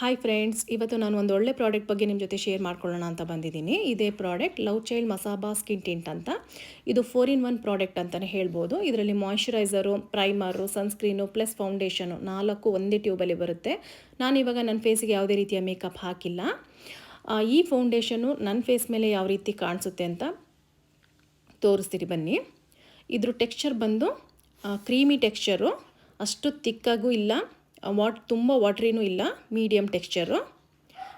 Hi friends, ಇವತ್ತು ನಾನು ಒಂದು ಒಳ್ಳೆ ಪ್ರಾಡಕ್ಟ್ ಬಗ್ಗೆ ನಿಮ್ಮ ಜೊತೆ ಶೇರ್ ಮಾಡ್ಕೊಳ್ಳೋಣ ಅಂತ ಬಂದಿದ್ದೀನಿ. ಇದೇ product love child Masaba skin tint ಅಂತ. ಇದು 4-in-1 ಪ್ರಾಡಕ್ಟ್ ಅಂತಲೇ ಹೇಳ್ಬೋದು. ಇದರಲ್ಲಿ moisturiser, primer, sunscreen plus foundation 4 ಒಂದೇ ಟ್ಯೂಬಲ್ಲಿ ಬರುತ್ತೆ. ನಾನಿವಾಗ ನನ್ನ ಫೇಸಿಗೆ ಯಾವುದೇ ರೀತಿಯ ಮೇಕಪ್ ಹಾಕಿಲ್ಲ. ಈ ಫೌಂಡೇಶನು ನನ್ನ ಫೇಸ್ ಮೇಲೆ ಯಾವ ರೀತಿ ಕಾಣಿಸುತ್ತೆ ಅಂತ ತೋರಿಸ್ತೀರಿ ಬನ್ನಿ. ಇದ್ರ ಟೆಕ್ಸ್ಚರ್ ಬಂದು ಕ್ರೀಮಿ ಟೆಕ್ಸ್ಚರು, ಅಷ್ಟು ತಿಕ್ಕಾಗೂ ಇಲ್ಲ, ತುಂಬ ವಾಟ್ರಿನೂ ಇಲ್ಲ, ಮೀಡಿಯಮ್ ಟೆಕ್ಸ್ಚರು.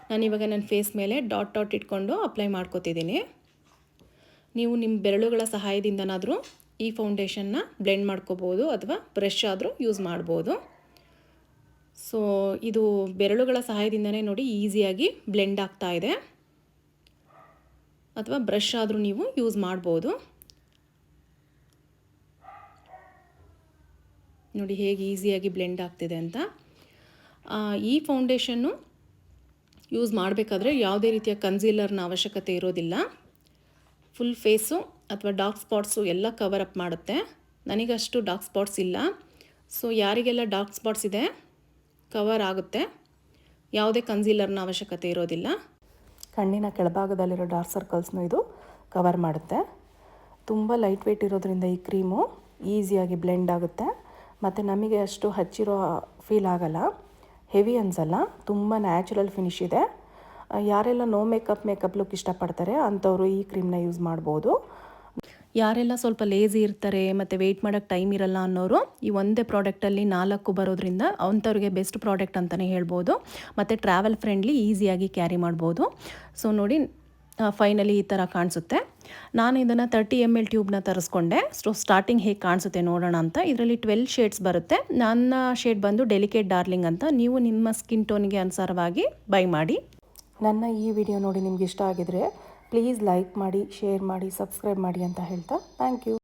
ನಾನಿವಾಗ ನನ್ನ ಫೇಸ್ ಮೇಲೆ ಡಾಟ್ ಇಟ್ಕೊಂಡು ಅಪ್ಲೈ ಮಾಡ್ಕೋತಿದ್ದೀನಿ. ನೀವು ನಿಮ್ಮ ಬೆರಳುಗಳ ಸಹಾಯದಿಂದನಾದರೂ ಈ ಫೌಂಡೇಶನ್ನ ಬ್ಲೆಂಡ್ ಮಾಡ್ಕೋಬೋದು ಅಥವಾ ಬ್ರಷ್ ಆದರೂ ಯೂಸ್ ಮಾಡ್ಬೋದು. ಸೊ ಇದು ಬೆರಳುಗಳ ಸಹಾಯದಿಂದನೇ ನೋಡಿ ಈಸಿಯಾಗಿ ಬ್ಲೆಂಡ್ ಆಗ್ತಾ ಇದೆ, ಅಥವಾ ಬ್ರಷ್ ಆದರೂ ನೀವು ಯೂಸ್ ಮಾಡ್ಬೋದು. ನೋಡಿ ಹೇಗೆ ಈಸಿಯಾಗಿ ಬ್ಲೆಂಡ್ ಆಗ್ತಿದೆ ಅಂತ. ಈ ಫೌಂಡೇಶನ್ನು ಯೂಸ್ ಮಾಡಬೇಕಾದ್ರೆ ಯಾವುದೇ ರೀತಿಯ ಕನ್ಸೀಲರ್ನ ಅವಶ್ಯಕತೆ ಇರೋದಿಲ್ಲ. ಫುಲ್ ಫೇಸು ಅಥವಾ ಡಾರ್ಕ್ ಸ್ಪಾಟ್ಸು ಎಲ್ಲ ಕವರ್ ಅಪ್ ಮಾಡುತ್ತೆ. ನನಗಷ್ಟು ಡಾರ್ಕ್ ಸ್ಪಾಟ್ಸ್ ಇಲ್ಲ, ಸೊ ಯಾರಿಗೆಲ್ಲ ಡಾರ್ಕ್ ಸ್ಪಾಟ್ಸ್ ಇದೆ ಕವರ್ ಆಗುತ್ತೆ. ಯಾವುದೇ ಕನ್ಸೀಲರ್ನ ಅವಶ್ಯಕತೆ ಇರೋದಿಲ್ಲ. ಕಣ್ಣಿನ ಕೆಳಭಾಗದಲ್ಲಿರೋ ಡಾರ್ಕ್ ಸರ್ಕಲ್ಸ್ನು ಇದು ಕವರ್ ಮಾಡುತ್ತೆ. ತುಂಬ ಲೈಟ್ ವೆಯ್ಟ್ ಇರೋದ್ರಿಂದ ಈ ಕ್ರೀಮು ಈಸಿಯಾಗಿ ಬ್ಲೆಂಡ್ ಆಗುತ್ತೆ ಮತ್ತು ನಮಗೆ ಅಷ್ಟು ಹಚ್ಚಿರೋ ಫೀಲ್ ಆಗಲ್ಲ, ಹೆವಿ ಅನಿಸಲ್ಲ, ತುಂಬ ನ್ಯಾಚುರಲ್ ಫಿನಿಶ್ ಇದೆ. ಯಾರೆಲ್ಲ ನೋ ಮೇಕಪ್ ಲುಕ್ ಇಷ್ಟಪಡ್ತಾರೆ ಅಂಥವರು ಈ ಕ್ರೀಮ್ನ ಯೂಸ್ ಮಾಡ್ಬೋದು. ಯಾರೆಲ್ಲ ಸ್ವಲ್ಪ ಲೇಝಿ ಇರ್ತಾರೆ ಮತ್ತು ವೆಯ್ಟ್ ಮಾಡೋಕ್ಕೆ ಟೈಮ್ ಇರಲ್ಲ ಅನ್ನೋರು ಈ ಒಂದೇ ಪ್ರಾಡಕ್ಟಲ್ಲಿ 4 ಬರೋದ್ರಿಂದ ಅಂಥವ್ರಿಗೆ ಬೆಸ್ಟ್ ಪ್ರಾಡಕ್ಟ್ ಅಂತಲೇ ಹೇಳ್ಬೋದು. ಮತ್ತು ಟ್ರಾವೆಲ್ ಫ್ರೆಂಡ್ಲಿ, ಈಸಿಯಾಗಿ ಕ್ಯಾರಿ ಮಾಡ್ಬೋದು. ಸೊ ನೋಡಿ ಫೈನಲಿ ಈ ಥರ ಕಾಣಿಸುತ್ತೆ. ನಾನು ಇದನ್ನು 30 ml ಟ್ಯೂಬ್ನ ತರಿಸ್ಕೊಂಡೆ. ಸ್ಟಾರ್ಟಿಂಗ್ ಹೇಗೆ ಕಾಣಿಸುತ್ತೆ ನೋಡೋಣ ಅಂತ. ಇದರಲ್ಲಿ 12 ಶೇಡ್ಸ್ ಬರುತ್ತೆ. ನನ್ನ ಶೇಡ್ ಬಂದು ಡೆಲಿಕೇಟ್ ಡಾರ್ಲಿಂಗ್ ಅಂತ. ನೀವು ನಿಮ್ಮ ಸ್ಕಿನ್ ಟೋನಿಗೆ ಅನುಸಾರವಾಗಿ ಬೈ ಮಾಡಿ. ನನ್ನ ಈ ವಿಡಿಯೋ ನೋಡಿ ನಿಮ್ಗೆ ಇಷ್ಟ ಆಗಿದರೆ ಪ್ಲೀಸ್ ಲೈಕ್ ಮಾಡಿ, ಶೇರ್ ಮಾಡಿ, ಸಬ್ಸ್ಕ್ರೈಬ್ ಮಾಡಿ ಅಂತ ಹೇಳ್ತಾ ಥ್ಯಾಂಕ್ ಯು.